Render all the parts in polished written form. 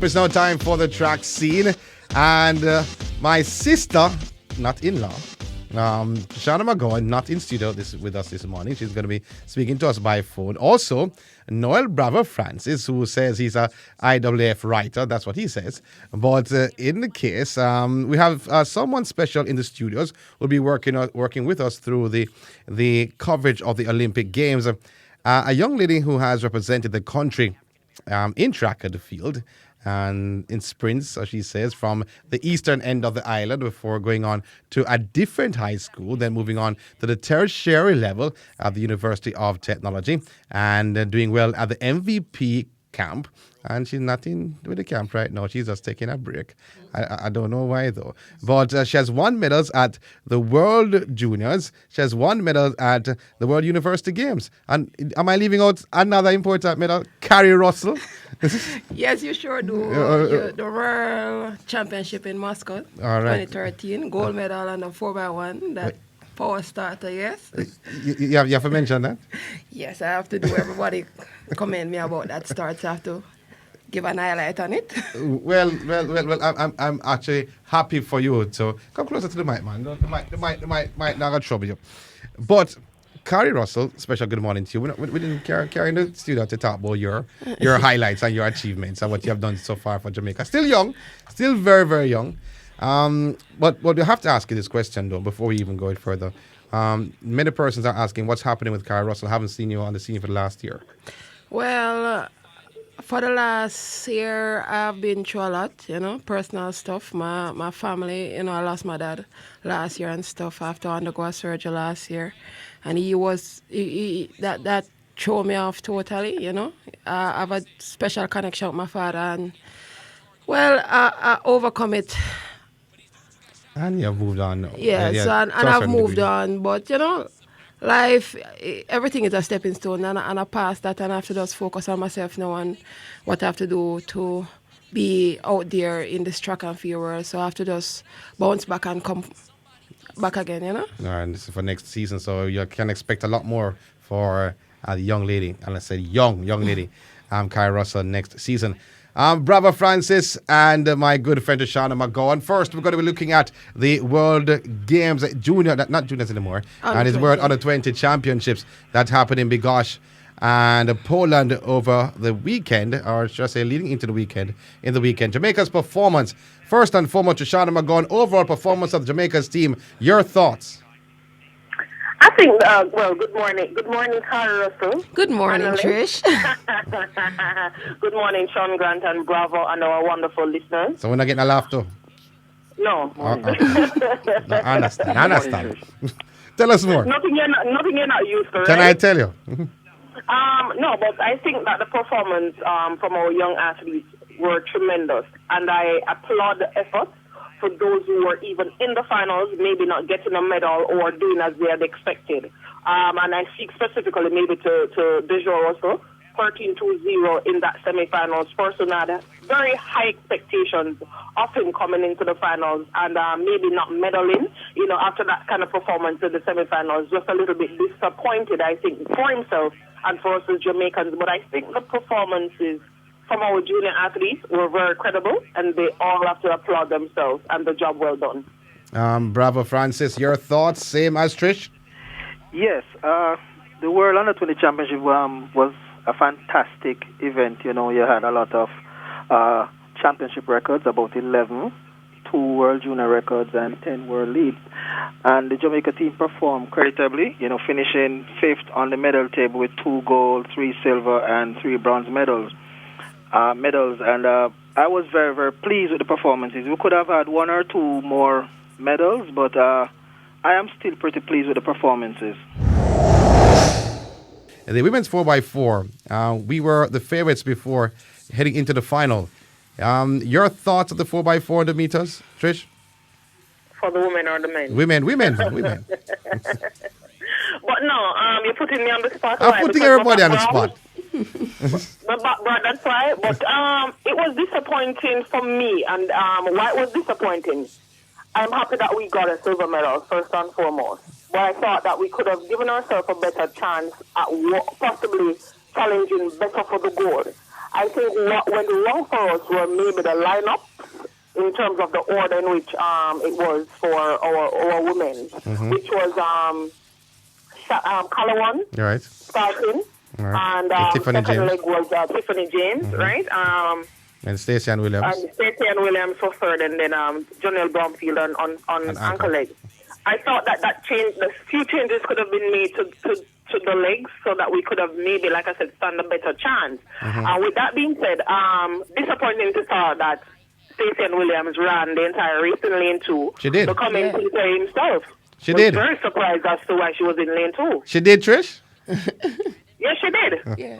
It's now time for the track scene. And my sister, not in-law, Shauna McGowan, not in studio with us this morning. She's going to be speaking to us by phone. Also, Noel Bravo Francis, who says he's a IWF writer. That's what he says. But in the case, we have someone special in the studios who will be working with us through the coverage of the Olympic Games. A young lady who has represented the country in track at the field and in sprints, as she says, from the eastern end of the island before going on to a different high school, then moving on to the tertiary level at the University of Technology and doing well at the MVP camp. And she's not in with the camp right now. She's just taking a break. I don't know why, though. But she has won medals at the World Juniors. She has won medals at the World University Games. And am I leaving out another important medal? Carrie Russell. Yes, you sure do. The World Championship in Moscow, All right. 2013. Gold medal on the 4x1. That power starter, yes. You have to mention that? Yes, I have to do. Everybody commend me about that start. So I have to give an highlight on it. Well, I'm actually happy for you. So come closer to the mic, man. The mic not gonna trouble you. But Carrie Russell, special good morning to you. We didn't carry in the studio to talk about your highlights and your achievements and what you have done so far for Jamaica. Still young, still very, very young. But we have to ask you this question though before we even go further. Many persons are asking what's happening with Carrie Russell. I haven't seen you on the scene for the last year. Well, for the last year, I've been through a lot, personal stuff. My family, I lost my dad last year and stuff. I have to undergo a surgery last year. And that threw me off totally, I have a special connection with my father. And, well, I overcome it. And you have moved on now. Yes, and I've moved on. But, life, everything is a stepping stone, and I passed that, and I have to just focus on myself now and what I have to do to be out there in this track and field world. So I have to just bounce back and come back again, And this is for next season, so you can expect a lot more for the young lady, and I said young lady, Kai Russell next season. Bravo Francis and my good friend Shauna McGowan. First, we're going to be looking at the World Games, not juniors anymore, and it's World Under 20 Championships that happened in Bydgoszcz and Poland over the weekend, or should I say leading into the weekend, Jamaica's performance. First and foremost to Shauna McGowan, overall performance of Jamaica's team. Your thoughts? I think, good morning. Good morning, Carrie Russell. Good morning, Trish. Good morning, Sean Grant and Bravo and our wonderful listeners. So we're not getting a laugh too? No. No, I understand. Tell us more. Nothing you're not used to, right? Can I tell you? No, but I think that the performance from our young athletes were tremendous. And I applaud the effort for those who were even in the finals, maybe not getting a medal or doing as they had expected. And I speak specifically maybe to Dejo Russell, 13-2-0 in that semi-finals. Person had very high expectations of him coming into the finals and maybe not medaling, after that kind of performance in the semi-finals. Just a little bit disappointed, I think, for himself and for us as Jamaicans. But I think the performances from our junior athletes were very credible, and they all have to applaud themselves, and the job well done. Bravo, Francis. Your thoughts, same as Trish? Yes, the World Under 20 Championship was a fantastic event. You had a lot of championship records, about 11, 2 World Junior records, and 10 World Leads. And the Jamaica team performed creditably, finishing 5th on the medal table with 2 gold, 3 silver, and 3 bronze medals. And I was very, very pleased with the performances. We could have had 1 or 2 more medals, but I am still pretty pleased with the performances. The women's 4x4, we were the favorites before heading into the final. Your thoughts of the 4x4 100 meters, Trish? For the women or the men? Women. But no, you're putting me on the spot. I'm putting everybody on the spot. But that's why. But it was disappointing for me. And why it was disappointing? I'm happy that we got a silver medal, first and foremost. But I thought that we could have given ourselves a better chance at possibly challenging better for the gold. I think what went wrong for us were maybe the lineup in terms of the order in which it was for our women, which was Calawan All right. starting, All right. and And Tiffany second James leg was Tiffany James, right? and Stacey Ann Williams And Stacey and Williams for third, and then Jonelle Bromfield on and ankle Anchor. leg. I thought that change, the few changes could have been made to the legs so that we could have maybe, like I said, stand a better chance. With that being said, disappointing to saw that Stacey and Williams ran the entire race in lane 2. She did. The commentator himself She was did. very surprised as to why she was in lane 2. She did, Trish? Yes, she did. Yeah.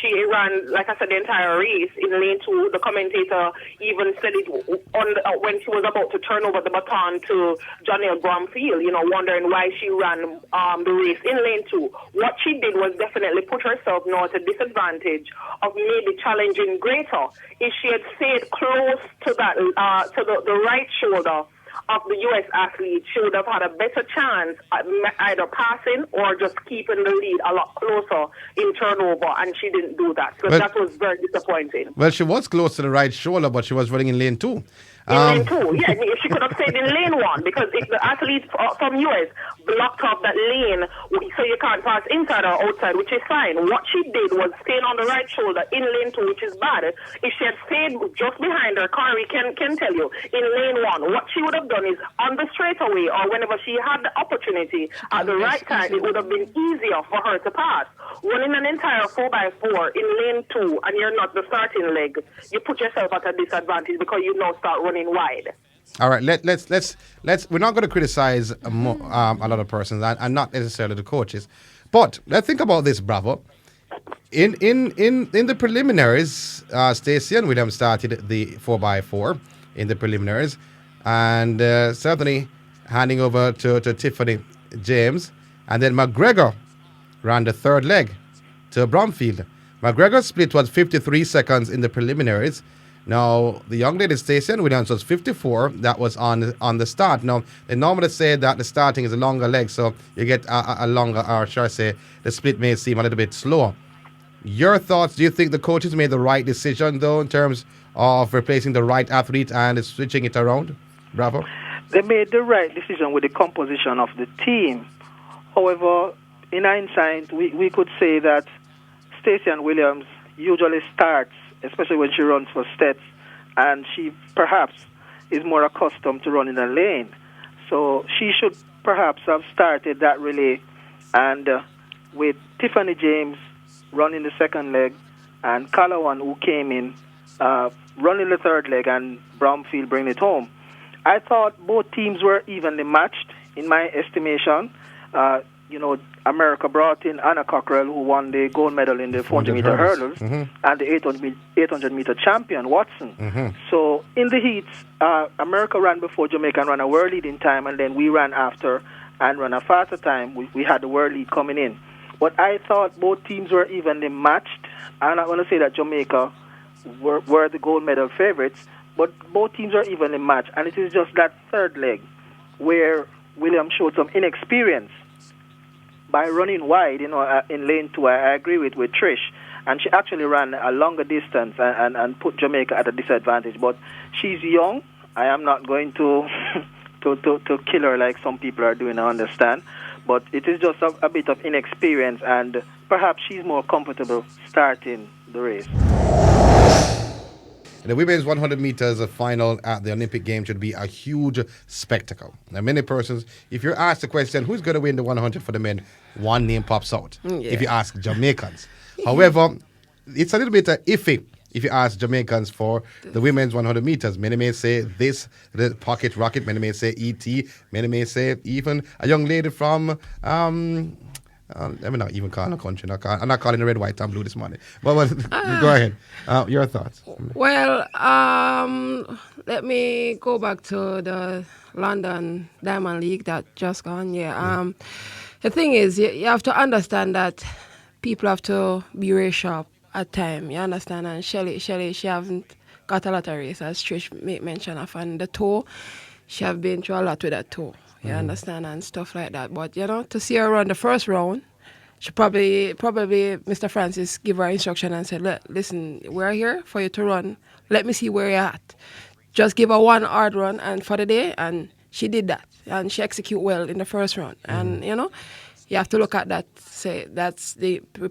She ran, like I said, the entire race in lane 2. The commentator even said it when she was about to turn over the baton to Jonelle Bromfield, wondering why she ran the race in lane 2. What she did was definitely put herself now at a disadvantage of maybe challenging greater. If she had stayed close to that, to the right shoulder of the U.S. athlete, she would have had a better chance at either passing or just keeping the lead a lot closer in turnover, and she didn't do that. So that was very disappointing. Well, she was close to the right shoulder, but she was running in lane 2. In lane 2, yeah, if she could have stayed in lane 1, because if the athletes from US blocked off that lane, so you can't pass inside or outside, which is fine. What she did was staying on the right shoulder in lane 2, which is bad. If she had stayed just behind her, Corey can tell you, in lane 1, what she would have done is on the straightaway or whenever she had the opportunity at the right time, it would have been easier for her to pass. Running an entire 4x4 in lane 2 and you're not the starting leg, you put yourself at a disadvantage because you now start running wide. All right, let's. We're not going to criticize a lot of persons and not necessarily the coaches, but let's think about this, Bravo. In the preliminaries, Stacey and Williams started the 4x4 in the preliminaries, and certainly handing over to Tiffany James, and then McGregor ran the third leg to Bromfield. McGregor's split was 53 seconds in the preliminaries. Now, the young lady Stacey Ann Williams was 54. That was on the start. Now, they normally say that the starting is a longer leg, so you get a longer, or shall I say, the split may seem a little bit slower. Your thoughts, do you think the coaches made the right decision, though, in terms of replacing the right athlete and switching it around? Bravo. They made the right decision with the composition of the team. However, in hindsight, we could say that Stacey Ann Williams usually starts, especially when she runs for steps, and she perhaps is more accustomed to running a lane. So she should perhaps have started that relay, and with Tiffany James running the second leg, and Calawan, who came in, running the third leg, and Bromfield bringing it home. I thought both teams were evenly matched, in my estimation. America brought in Anna Cockrell, who won the gold medal in the 400-meter hurdles, and the 800-meter champion, Watson. So in the heats, America ran before Jamaica and ran a world lead in time, and then we ran after and ran a faster time. We had the world lead coming in. But I thought both teams were evenly matched. I'm not going to say that Jamaica were the gold medal favorites, but both teams are evenly matched, and it is just that third leg where Williams showed some inexperience by running wide, in lane 2. I agree with Trish, and she actually ran a longer distance and put Jamaica at a disadvantage. But she's young. I am not going to to kill her like some people are doing, I understand. But it is just a bit of inexperience, and perhaps she's more comfortable starting the race. The women's 100 meters final at the Olympic Games should be a huge spectacle. Now, many persons, if you're asked the question, who's going to win the 100 for the men, one name pops out. If you ask Jamaicans. However, it's a little bit iffy if you ask Jamaicans for the women's 100 meters. Many may say this, the pocket rocket. Many may say E.T. Many may say even a young lady from... let me not even call her country. I'm not calling her red, white, and blue this morning. But go ahead. Your thoughts. Well, let me go back to the London Diamond League that just gone. The thing is, you have to understand that people have to be very sharp at time. You understand? And Shelley, she haven't got a lot of race, as Trish made mention of. And the toe, she have been through a lot with that toe. You understand, and stuff like that. But, to see her run the first round, she probably Mr. Francis give her instruction and said, listen, we're here for you to run. Let me see where you're at. Just give her one hard run and for the day, and she did that, and she executed well in the first round. And you have to look at that. Say that's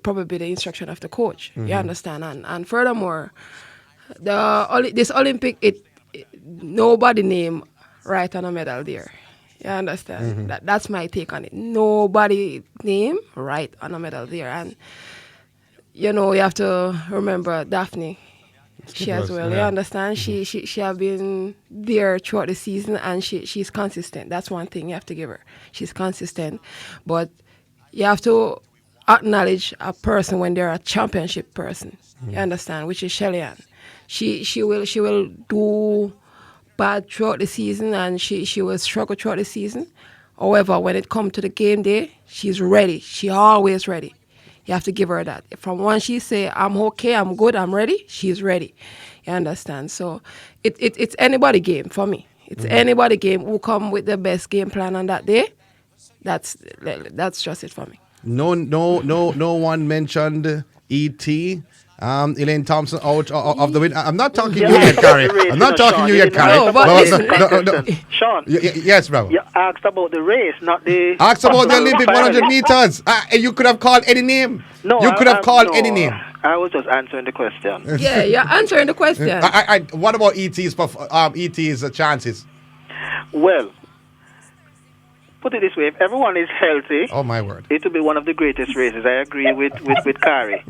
probably the instruction of the coach. You understand? And furthermore, this Olympic, nobody name right on a medal there. You understand? That's my take on it. Nobody name right on a medal there, and you have to remember Daphne. She as well. You understand? She have been there throughout the season, and she's consistent. That's one thing you have to give her. She's consistent, but you have to acknowledge a person when they're a championship person. You understand? Which is Shelly-Ann. She will do bad throughout the season, and she will struggle throughout the season. However, when it comes to the game day, she's ready. She always ready. You have to give her that. From once she say, I'm okay, I'm good, I'm ready, she's ready. You understand? So it's anybody game for me. It's anybody game who come with the best game plan on that day. That's just it for me. No one mentioned E.T. Elaine Thompson out of the win. I'm not talking you yet, Carrie. I'm not talking you yet, Carrie. No, but listen, Sean. Yes, brother. You asked about the race, not the... Asked about the Olympic 100 meters. You could have called any name. No, you could have called no, any name. I was just answering the question. Yeah, you're answering the question. What about ET's chances? Well, put it this way, if everyone is healthy, oh my word, it will be one of the greatest races. I agree with Kari.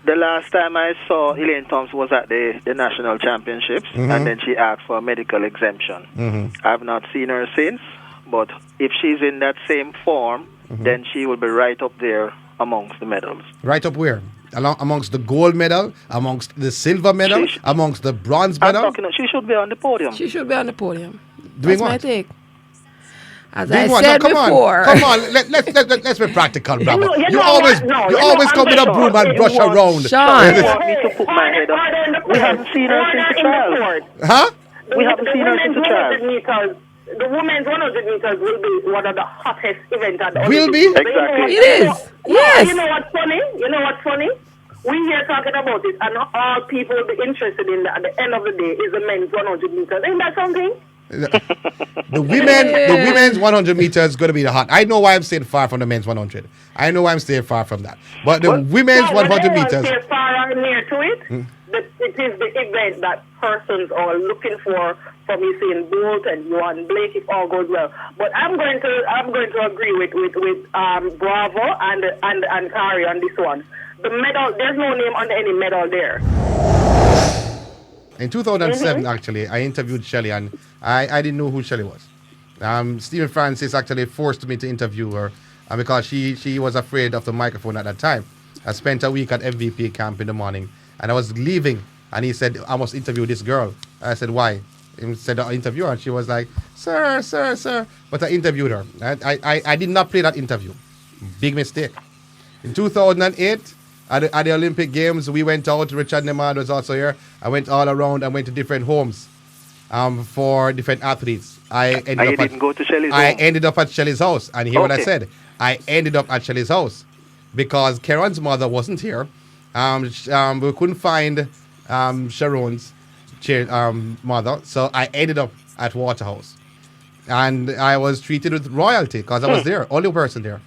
The last time I saw Elaine Thompson was at the national championships, and then she asked for a medical exemption. I've not seen her since, but if she's in that same form, then she will be right up there amongst the medals. Right up where? Amongst the gold medal, amongst the silver medal, amongst the bronze medal? She should be on the podium. She should be on the podium. Doing That's what? my take. As Doing I what? said No, before. Come on. Let's be practical, brother. You You know always what? No, you you always know, come with a I'm broom not and brush sure. around. Sean. You want me to put my head up? We haven't seen her since the trial. Huh? We haven't seen her since the trial. The women's 100 meters will be one of the hottest events at the Will Olympics. be? Exactly. It is. Yes. You know what's funny? We here talking about it, and all people will be interested in that at the end of the day is the men's 100 meters. Ain't that something? The women's 100 meters is going to be the hot. I know why I'm staying far from the men's 100. I know why I'm staying far from that. But the women's 100 meters. Stay far and near to it. It is the event that persons are looking for from Usain Bolt and Johan Blake if all goes well. But I'm going to agree with Bravo and Kari on this one. The medal, there's no name on any medal there. In 2007, actually, I interviewed Shelly, and I didn't know who Shelly was. Stephen Francis actually forced me to interview her because she was afraid of the microphone at that time. I spent a week at MVP camp in the morning, and I was leaving, and he said, I must interview this girl. I said, why? He said, I'll interview her. And she was like, sir. But I interviewed her. I did not play that interview. Big mistake. In 2008, at the Olympic Games, we went out. Richard Nemad was also here. I went all around and went to different homes for different athletes. Didn't go to Shelley's I home? ended up at Shelley's house. And hear what I said. I ended up at Shelley's house because Karen's mother wasn't here. We couldn't find Sharon's mother. So I ended up at Waterhouse. And I was treated with royalty because I was there. Only person there.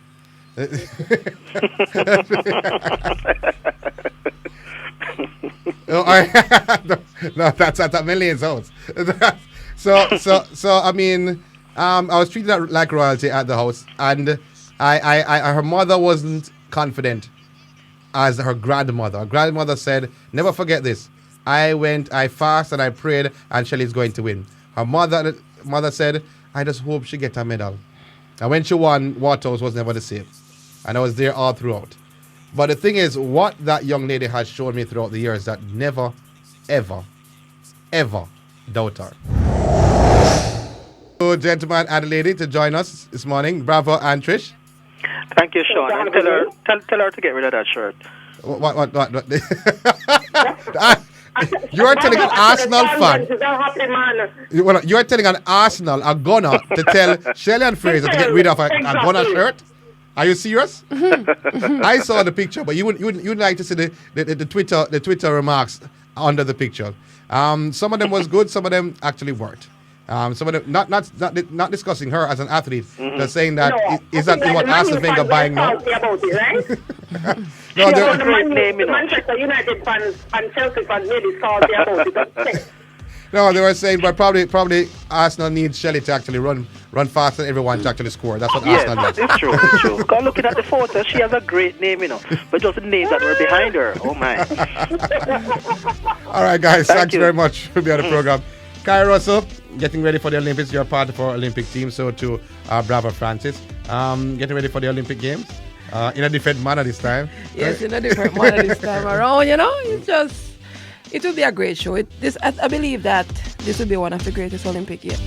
No, that's at a million's house. So I mean, I was treated like royalty at the house, and her mother wasn't confident as her grandmother. Her grandmother said, "Never forget this. I fasted and I prayed, and Shelley's going to win." Her mother said, "I just hope she get a medal." And when she won, Waterhouse was never the same. And I was there all throughout. But the thing is, what that young lady has shown me throughout the years, that never, ever, ever doubt her. So, gentlemen and lady, to join us this morning, Bravo and Trish. Thank you, Sean. And tell her to get rid of that shirt. What? You're telling an Arsenal fan. You're telling an Arsenal, a gunner, to tell Shelley and Fraser to get rid of a gunner shirt? Are you serious? I saw the picture, but you'd like to see the Twitter remarks under the picture. Some of them was good, some of them actually weren't. Some of them not discussing her as an athlete, just saying that is that what Arsene Wenger buying now? About it, right? No, So there- the Manchester United fans and Chelsea fans made it salty about it. That's no, they were saying, but probably Arsenal needs Shelley to actually run faster than everyone to actually score. That's what Yes, Arsenal does. it's true, it's true. Because looking at the photo, she has a great name, but just the names that were behind her. Oh, my. All right, guys, Thank thanks you. very much for being on the program. Kai Russell, getting ready for the Olympics. You're part of our Olympic team. So to Bravo Francis, getting ready for the Olympic Games in a different manner this time. Yes, in a different manner this time around. It will be a great show. I believe that this will be one of the greatest Olympic yet.